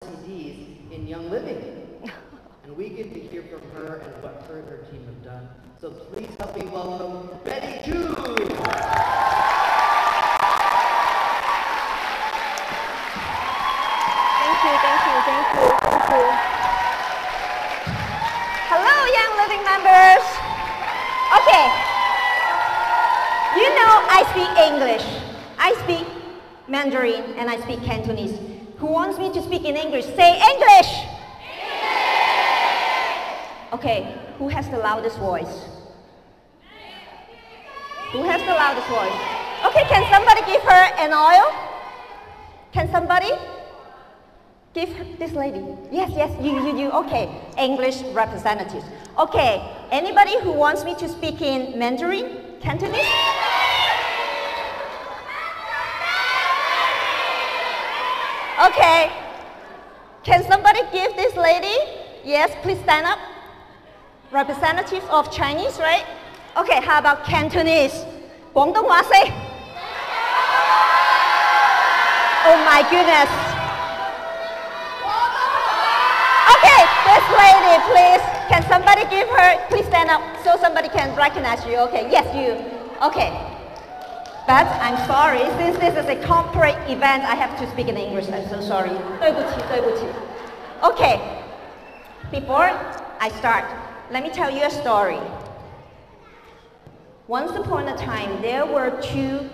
CDs in Young Living. And we get to hear from her and what her and her team have done. So please help me welcome Betty Chu. Thank you. Hello, Young Living members. Okay. You know I speak English. I speak Mandarin and I speak Cantonese. Who wants me to speak in English? Say English. Okay, who has the loudest voice? Who has the loudest voice? Okay, can somebody give her an oil? Can somebody? Give this lady. Yes, you. Okay, English representatives. Okay, anybody who wants me to speak in Mandarin, Cantonese? Okay, can somebody give this lady? Yes, please stand up. Representative of Chinese, right? Okay, how about Cantonese? 廣東話 say. Oh my goodness. Okay, this lady, please. Can somebody give her, please stand up so somebody can recognize you. Okay, yes, you. Okay. But I'm sorry, since this is a corporate event, I have to speak in English. I'm so sorry. 對不起. Okay, before I start, let me tell you a story. Once upon a time, there were two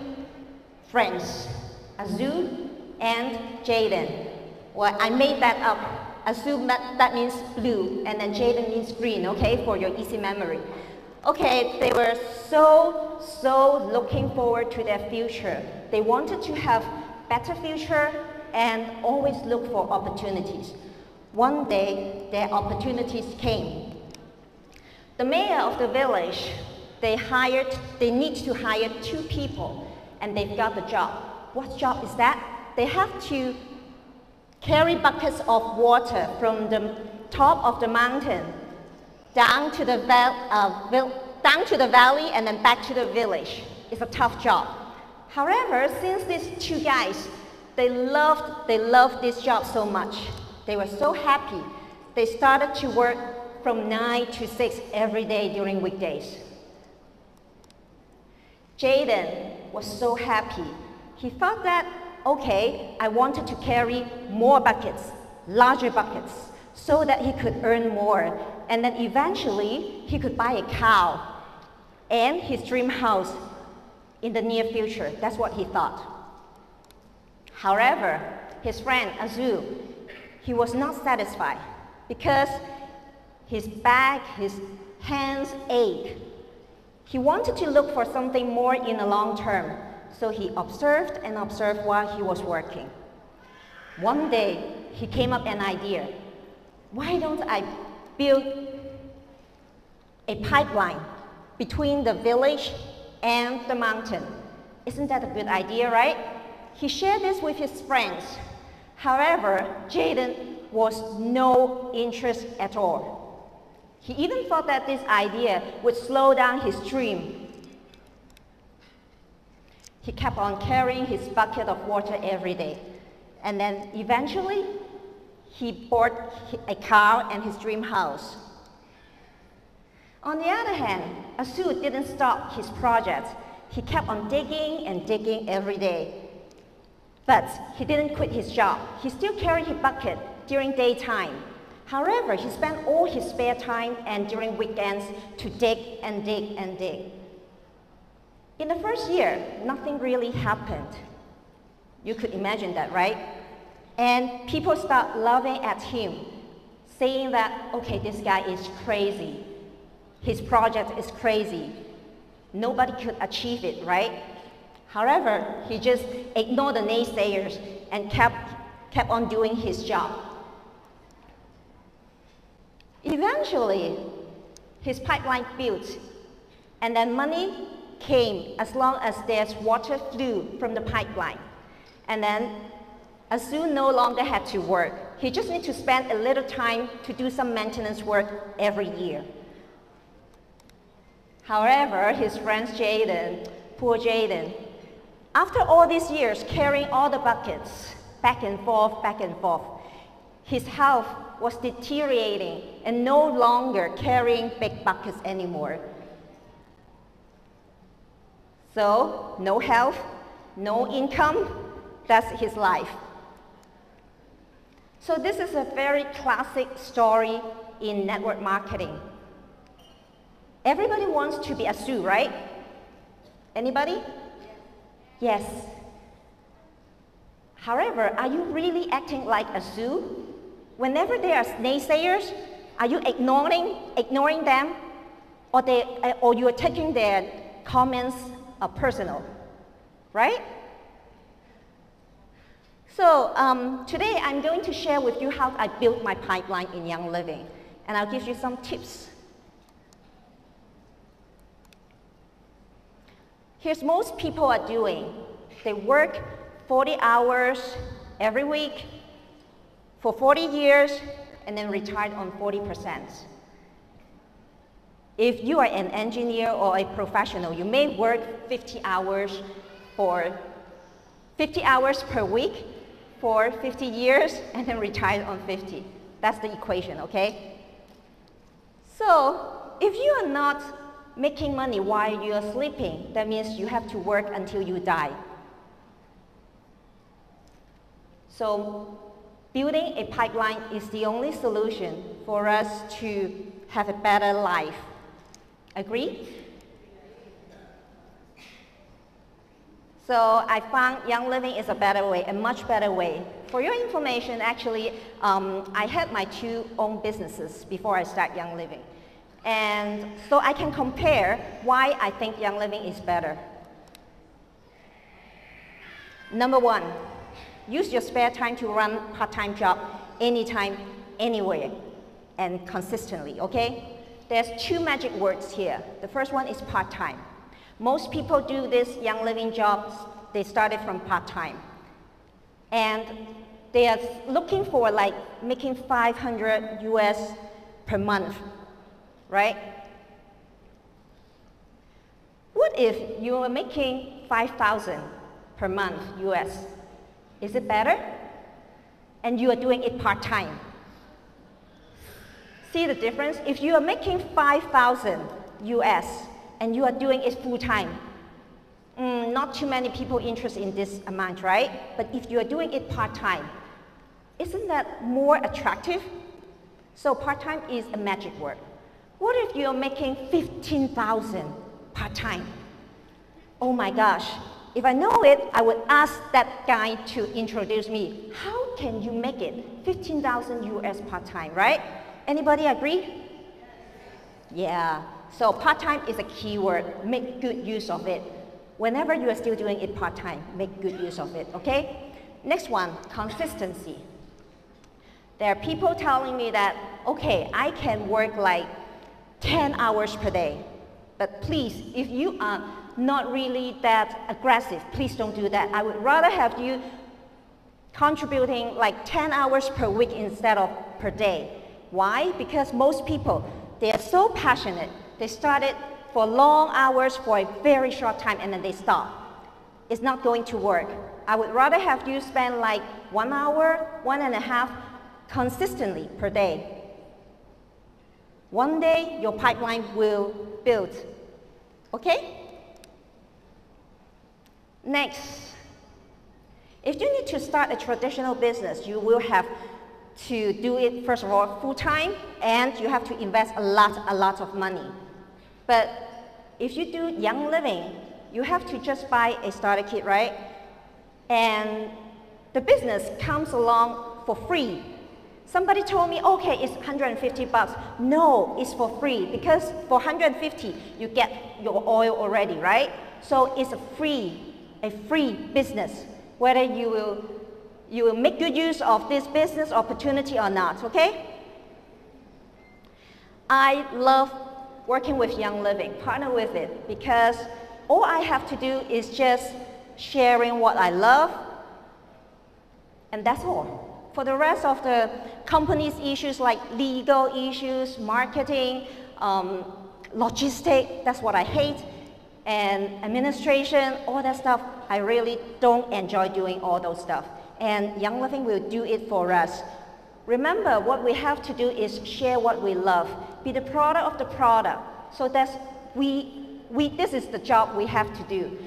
friends, Azul and Jaden. Well, I made that up. Azul, that means blue, and then Jaden means green, okay, for your easy memory. Okay, they were so looking forward to their future. They wanted to have better future and always look for opportunities. One day, their opportunities came. The mayor of the village, they need to hire 2 people, and they've got the job. What job is that? They have to carry buckets of water from the top of the mountain down to the valley and then back to the village. It's a tough job. However, since these 2 guys, they loved this job so much. They were so happy. They started to work from 9 to 6 every day during weekdays. Jaden was so happy. He thought that, okay, I wanted to carry more buckets, larger buckets, so that he could earn more. And then eventually, he could buy a cow and his dream house in the near future. That's what he thought. However, his friend, Azul, he was not satisfied because his back, his hands ached. He wanted to look for something more in the long term, so he observed and observed while he was working. One day, he came up with an idea. Why don't I build a pipeline between the village and the mountain? Isn't that a good idea, right? He shared this with his friends. However, Jaden was no interest at all. He even thought that this idea would slow down his dream. He kept on carrying his bucket of water every day. And then eventually, he bought a car and his dream house. On the other hand, Azul didn't stop his project. He kept on digging and digging every day. But he didn't quit his job. He still carried his bucket during daytime. However, he spent all his spare time and during weekends to dig and dig and dig. In the first year, nothing really happened. You could imagine that, right? And people start laughing at him, saying that, okay, this guy is crazy. His project is crazy. Nobody could achieve it, right? However, he just ignored the naysayers and kept on doing his job. Eventually, his pipeline built, and then money came as long as there's water flew from the pipeline. And then Azul no longer had to work. He just needed to spend a little time to do some maintenance work every year. However, his friend Jaden, poor Jaden, after all these years carrying all the buckets back and forth, his health was deteriorating and no longer carrying big buckets anymore. So, no health, no income, that's his life. So this is a very classic story in network marketing. Everybody wants to be a Sue, right? Anybody? Yes. However, are you really acting like a Sue? Whenever there are naysayers, are you ignoring them, or you are taking their comments personal, right? So today I'm going to share with you how I built my pipeline in Young Living, and I'll give you some tips. Here's most people are doing. They work 40 hours every week for 40 years and then retired on 40%. If you are an engineer or a professional, you may work 50 hours per week for 50 years and then retire on 50. That's the equation, okay? So if you are not making money while you are sleeping, that means you have to work until you die. So building a pipeline is the only solution for us to have a better life. Agree? So I found Young Living is a better way, a much better way. For your information, actually, I had my 2 own businesses before I started Young Living. And so I can compare why I think Young Living is better. Number 1, use your spare time to run part-time job anytime, anywhere, and consistently, okay? There's 2 magic words here. The first one is part-time. Most people do this Young Living jobs, they started from part-time. And they are looking for like making 500 US per month, right? What if you are making 5,000 per month US? Is it better? And you are doing it part-time. See the difference? If you are making 5,000 US and you are doing it full-time, not too many people interested in this amount, right? But if you are doing it part-time, isn't that more attractive? So part-time is a magic word. What if you are making 15,000 part-time? Oh my gosh. If I know it, I would ask that guy to introduce me. How can you make it 15,000 US part-time, right? Anybody agree? Yeah. So part-time is a key word. Make good use of it. Whenever you are still doing it part-time, make good use of it, okay? Next one, consistency. There are people telling me that, okay, I can work like 10 hours per day. But please, if you are not really that aggressive, please don't do that. I would rather have you contributing like 10 hours per week instead of per day. Why? Because most people, they are so passionate. They started for long hours for a very short time and then they stop. It's not going to work. I would rather have you spend like 1 hour, 1.5 consistently per day. One day your pipeline will build. Okay? Next, if you need to start a traditional business, you will have to do it, first of all, full-time, and you have to invest a lot of money. But if you do Young Living, you have to just buy a starter kit, right? And the business comes along for free. Somebody told me, okay, it's 150 bucks. No, it's for free, because for 150, you get your oil already, right? So it's a free business, whether you will make good use of this business opportunity or not, okay? I love working with Young Living, partner with it, because all I have to do is just sharing what I love, and that's all. For the rest of the company's issues like legal issues, marketing, logistics, that's what I hate, and administration, all that stuff, I really don't enjoy doing all those stuff. And Young Living will do it for us Remember, what we have to do is share what we love, be the product of the product. So that's this is the job we have to do.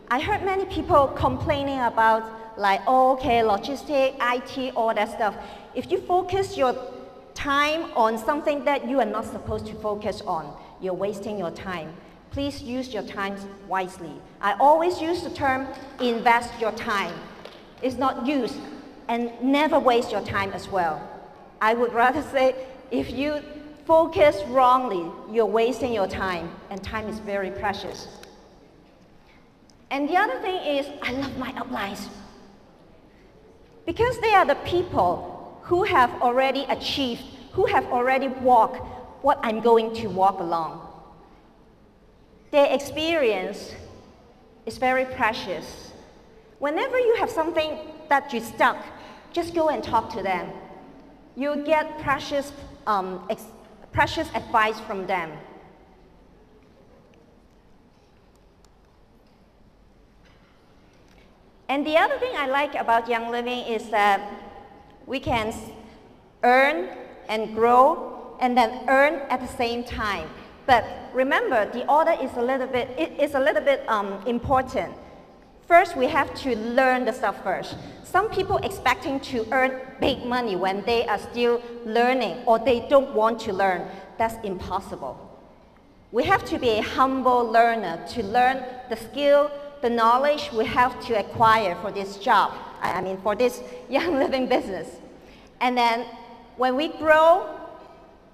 I heard many people complaining about like, oh, okay, logistics, IT, all that stuff. If you focus your time on something that you are not supposed to focus on, you're wasting your time. Please use your time wisely. I always use the term invest your time. It's not use, and never waste your time as well. I would rather say if you focus wrongly, you're wasting your time, and time is very precious. And the other thing is, I love my uplines. Because they are the people who have already achieved, who have already walked what I'm going to walk along. Their experience is very precious. Whenever you have something that you're stuck, just go and talk to them. You'll get precious advice from them. And the other thing I like about Young Living is that we can earn and grow and then earn at the same time. But remember, the order is a little bit important. First, we have to learn the stuff first. Some people expecting to earn big money when they are still learning or they don't want to learn. That's impossible. We have to be a humble learner to learn the skill, the knowledge we have to acquire for this job, I mean for this Young Living business. And then when we grow,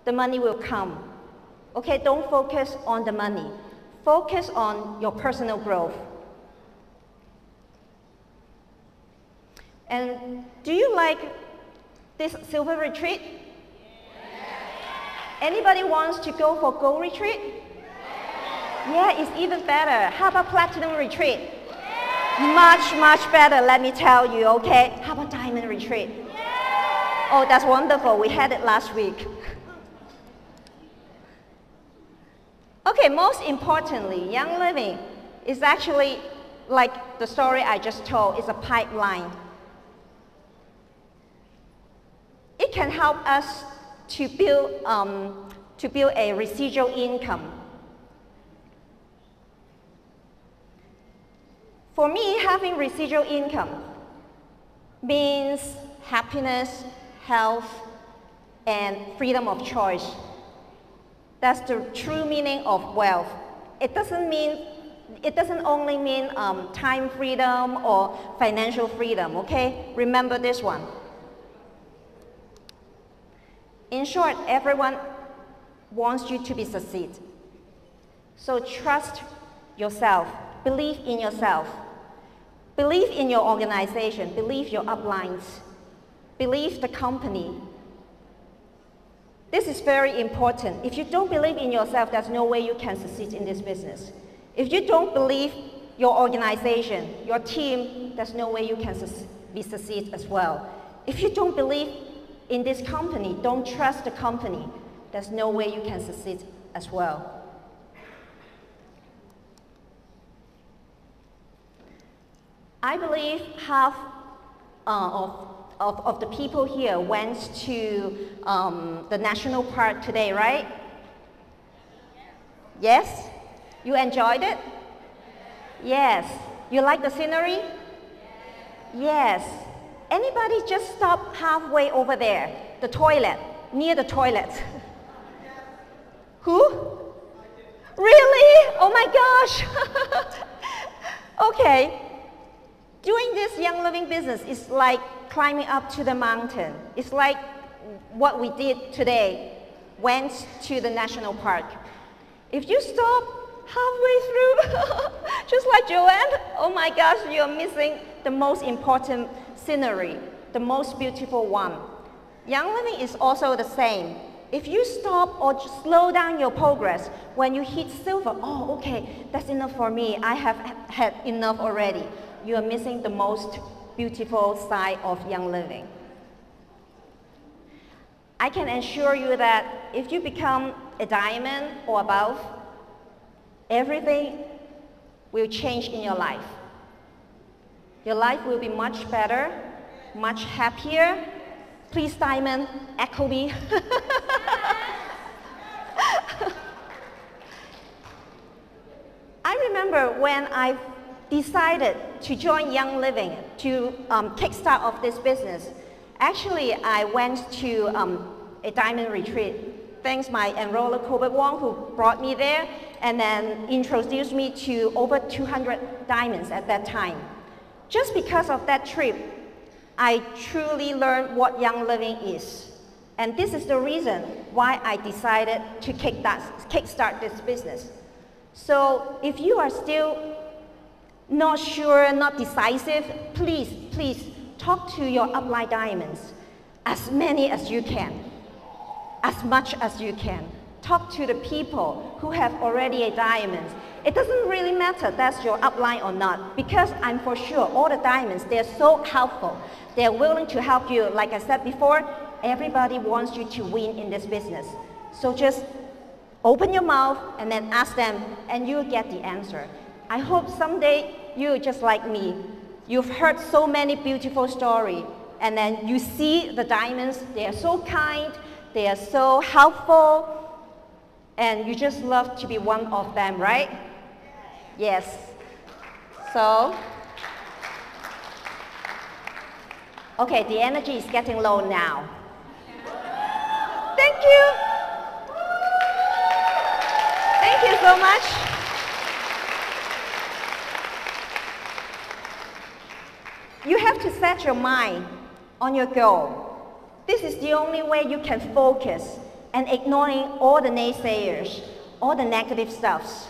the money will come. Okay, don't focus on the money. Focus on your personal growth. And do you like this silver retreat? Anybody wants to go for gold retreat? Yeah, it's even better. How about platinum retreat? Much, much better, let me tell you, okay? How about diamond retreat? Oh, that's wonderful. We had it last week. Okay, most importantly, Young Living is actually, like the story I just told, is a pipeline. It can help us to build a residual income. For me, having residual income means happiness, health, and freedom of choice. That's the true meaning of wealth. It doesn't only mean time freedom or financial freedom, okay? Remember this one. In short, everyone wants you to succeed. So trust yourself, believe in yourself, believe in your organization, believe your uplines, believe the company. This is very important. If you don't believe in yourself, there's no way you can succeed in this business. If you don't believe your organization, your team, there's no way you can succeed as well. If you don't believe in this company, don't trust the company, there's no way you can succeed as well. I believe half of the people here went to the national park today, right? Yes? You enjoyed it? Yes. You like the scenery? Yes. Anybody just stop halfway over there, the toilet, near the toilet? Who? Really? Oh my gosh. Okay. Doing this Young Living business is like climbing up to the mountain. It's like what we did today, went to the national park. If you stop halfway through, just like Joanne, oh my gosh, you're missing the most important scenery, the most beautiful one. Young Living is also the same. If you stop or slow down your progress, when you hit silver, oh, okay, that's enough for me. I have had enough already. You are missing the most beautiful side of Young Living. I can assure you that if you become a diamond or above, everything will change in your life. Your life will be much better, much happier, Please, Diamond, echo me. I remember when I decided to join Young Living to kickstart off this business. Actually, I went to a diamond retreat. Thanks my enroller, Colbert Wong, who brought me there and then introduced me to over 200 diamonds at that time. Just because of that trip, I truly learned what Young Living is. And this is the reason why I decided to kickstart this business. So if you are still not sure, not decisive, please talk to your upline diamonds, as many as you can, as much as you can. Talk to the people who have already a diamond. It doesn't really matter that's your upline or not, because I'm for sure all the diamonds, they're so helpful. They're willing to help you. Like I said before, everybody wants you to win in this business. So just open your mouth and then ask them, and you'll get the answer. I hope someday you're just like me. You've heard so many beautiful stories, and then you see the diamonds, they are so kind, they are so helpful, and you just love to be one of them, right? Yes. So, okay, the energy is getting low now. Thank you. Thank you so much. You have to set your mind on your goal. This is the only way you can focus and ignoring all the naysayers, all the negative stuffs,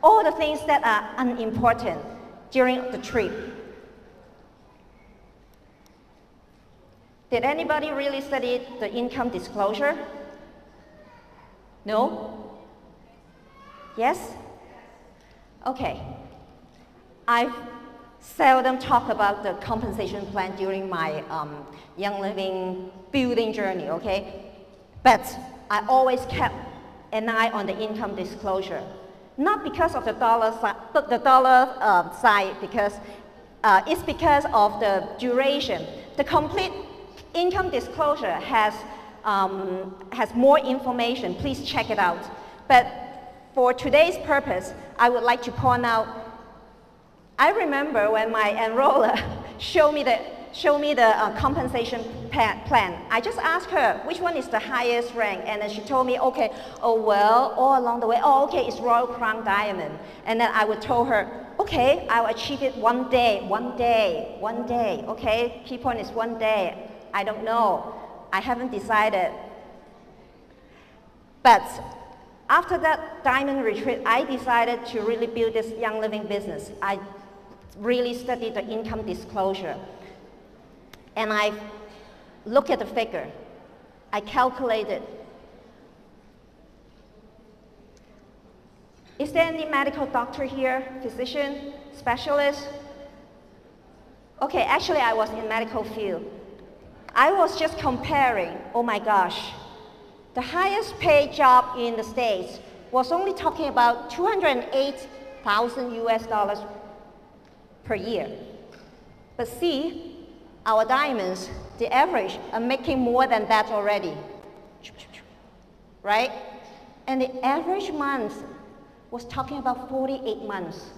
all the things that are unimportant during the trip. Did anybody really study the income disclosure? No? Yes? Okay. I've seldom talk about the compensation plan during my Young Living building journey, okay? But I always kept an eye on the income disclosure. Not because of the dollar side, because it's because of the duration. The complete income disclosure has more information. Please check it out. But for today's purpose, I would like to point out, I remember when my enroller showed me the compensation plan. I just asked her which one is the highest rank, and then she told me, okay, oh well, all along the way, oh okay, it's Royal Crown Diamond. And then I would tell her, okay, I'll achieve it one day, okay? Key point is one day. I don't know. I haven't decided. But after that diamond retreat, I decided to really build this Young Living business. I really studied the income disclosure. And I looked at the figure. I calculated. Is there any medical doctor here, physician, specialist? Okay, actually I was in medical field. I was just comparing, oh my gosh, the highest paid job in the States was only talking about $208,000 US per year. But see, our diamonds, the average, are making more than that already, right? And the average month was talking about 48 months.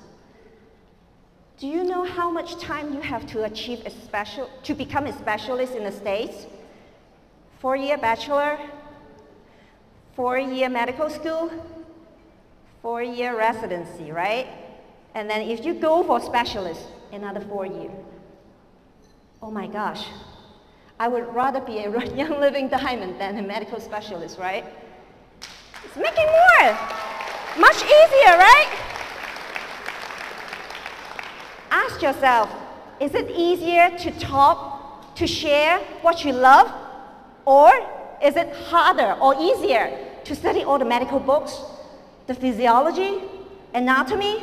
Do you know how much time you have to achieve to become a specialist in the States? 4-year bachelor, 4-year medical school, 4-year residency, right? And then if you go for specialist, another 4 years. Oh my gosh, I would rather be a Young Living diamond than a medical specialist, right? It's making more, much easier, right? Ask yourself, is it easier to talk, to share what you love? Or is it harder or easier to study all the medical books, the physiology, anatomy?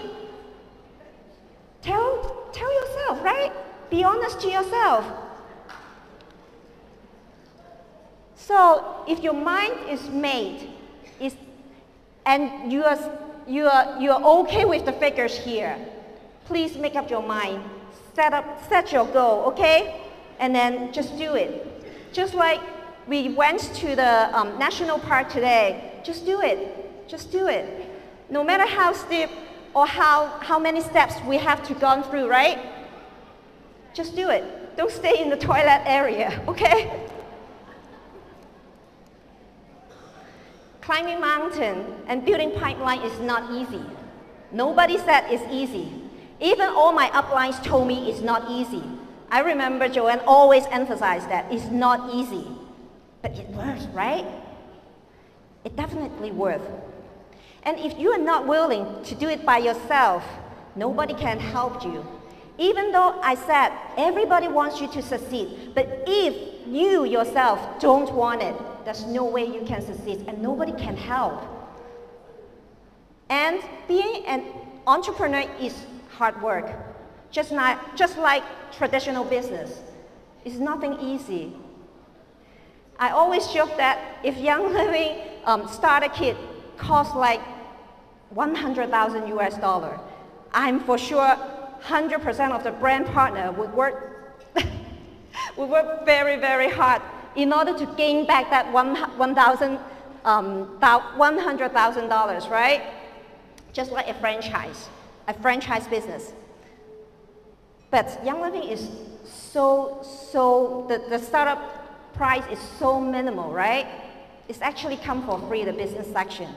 Tell yourself, right? Be honest to yourself. So if your mind is made, and you are okay with the figures here, please make up your mind. Set your goal, okay? And then just do it. Just like we went to the national park today, just do it. Just do it. No matter how steep or how many steps we have to go through, right? Just do it. Don't stay in the toilet area, okay? Climbing mountain and building pipeline is not easy. Nobody said it's easy. Even all my uplines told me it's not easy. I remember Joanne always emphasized that it's not easy. But it works, right? It definitely works. And if you are not willing to do it by yourself, nobody can help you. Even though I said everybody wants you to succeed, but if you yourself don't want it, there's no way you can succeed and nobody can help. And being an entrepreneur is hard work, just like traditional business. It's nothing easy. I always joke that if Young Living starter kit costs like 100,000 US dollar, I'm for sure 100% of the brand partner would work very, very hard in order to gain back that $100,000, right? Just like a franchise business. But Young Living is the startup price is so minimal, right? It's actually come for free, the business section.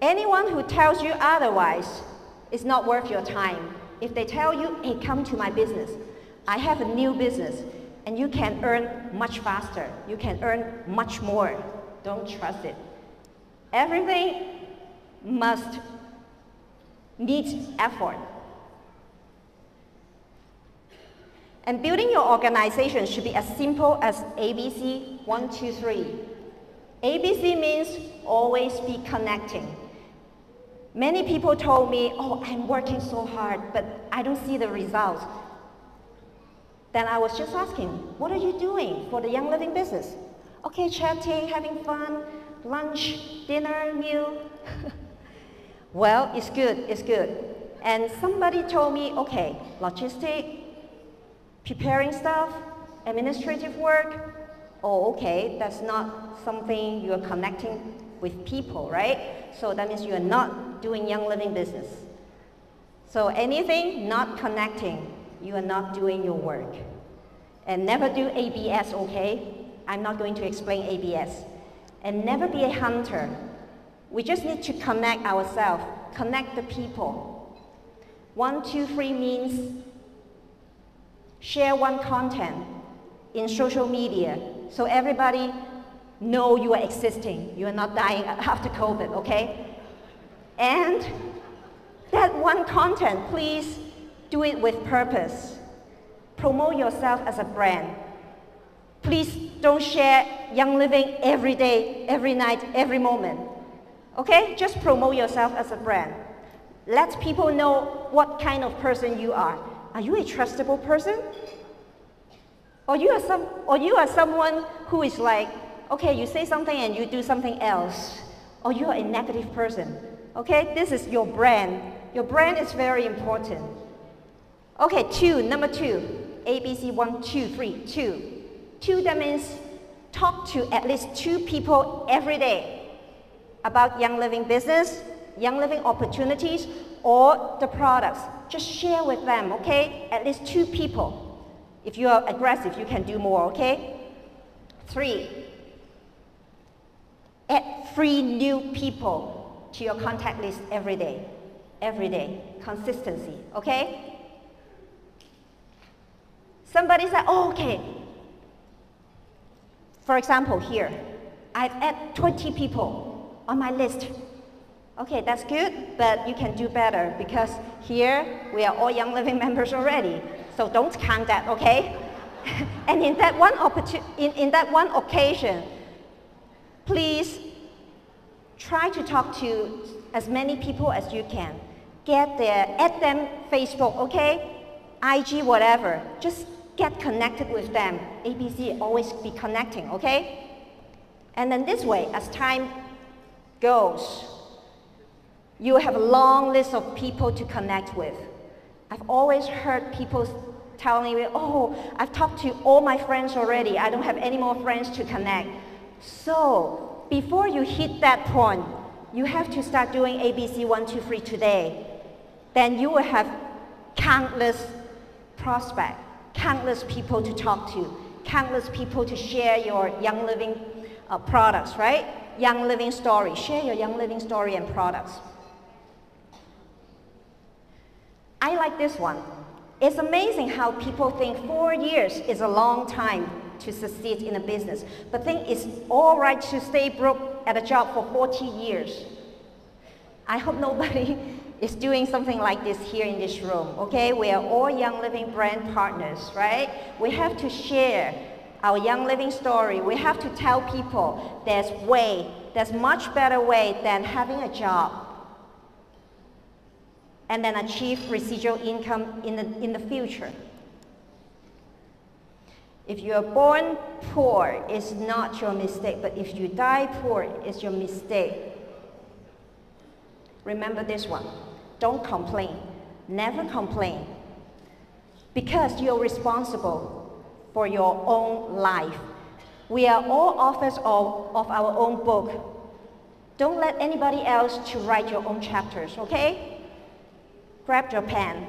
Anyone who tells you otherwise is not worth your time. If they tell you, hey, come to my business, I have a new business, and you can earn much faster, you can earn much more, don't trust it. Everything needs effort. And building your organization should be as simple as ABC 1, 2, 3. ABC means always be connecting. Many people told me, oh, I'm working so hard, but I don't see the results. Then I was just asking, what are you doing for the Young Living business? Okay, chatting, having fun, lunch, dinner, meal. Well, it's good, it's good. And somebody told me, okay, logistic, preparing stuff, administrative work. Oh, okay, that's not something you're connecting with people, right? So that means you're not doing Young Living business. So anything not connecting, you are not doing your work. And never do ABS, okay? I'm not going to explain ABS. And never be a hunter. We just need to connect ourselves, connect the people. 1, 2, 3 means share one content in social media so everybody know you are existing. You are not dying after COVID, okay? And that one content, please do it with purpose. Promote yourself as a brand. Please don't share Young Living every day, every night, every moment. Okay? Just promote yourself as a brand. Let people know what kind of person you are. Are you a trustable person? Or you are someone who is like, okay, you say something and you do something else. Or you are a negative person. Okay, this is your brand. Your brand is very important. Okay, number 2, ABC 1, 2, 3, 2. 2, that means talk to at least 2 people every day about Young Living business, Young Living opportunities, or the products. Just share with them, okay? At least 2 people. If you are aggressive, you can do more, okay? 3, add 3 new people to your contact list every day. Every day, consistency, okay? Somebody said, oh, okay. For example, here, I've added 20 people on my list. Okay, that's good, but you can do better because here we are all Young Living members already. So don't count that, okay? And in that one occasion, please try to talk to as many people as you can. Get there, add them Facebook, okay? IG, whatever. Just get connected with them. ABC, always be connecting, okay? And then this way, as time goes, you have a long list of people to connect with. I've always heard people telling me, oh, I've talked to all my friends already. I don't have any more friends to connect. So before you hit that point, you have to start doing ABC 1, 2, 3 today. Then you will have countless prospects, countless people to talk to, countless people to share your Young Living products, right? Young Living story. Share your Young Living story and products. I like this one. It's amazing how people think 4 years is a long time to succeed in a business, but think it's all right to stay broke at a job for 40 years. I hope nobody is doing something like this here in this room, okay? We are all Young Living brand partners, right? We have to share our Young Living story. We have to tell people there's much better way than having a job and then achieve residual income in the future. If you are born poor, it's not your mistake, but if you die poor, it's your mistake. Remember this one. Don't complain. Never complain. Because you're responsible for your own life. We are all authors of our own book. Don't let anybody else to write your own chapters, okay? Grab your pen.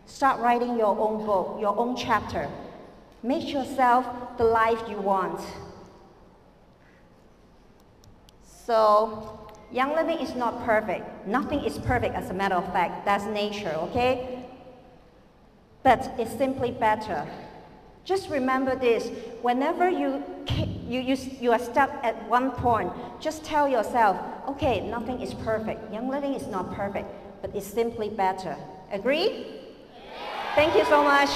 Start writing your own book, your own chapter. Make yourself the life you want. So, Young Living is not perfect. Nothing is perfect, as a matter of fact. That's nature, okay? But it's simply better. Just remember this. Whenever you are stuck at one point, just tell yourself, okay, nothing is perfect. Young Living is not perfect, but it's simply better. Agree? Yeah. Thank you so much.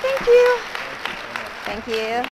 Thank you. Thank you.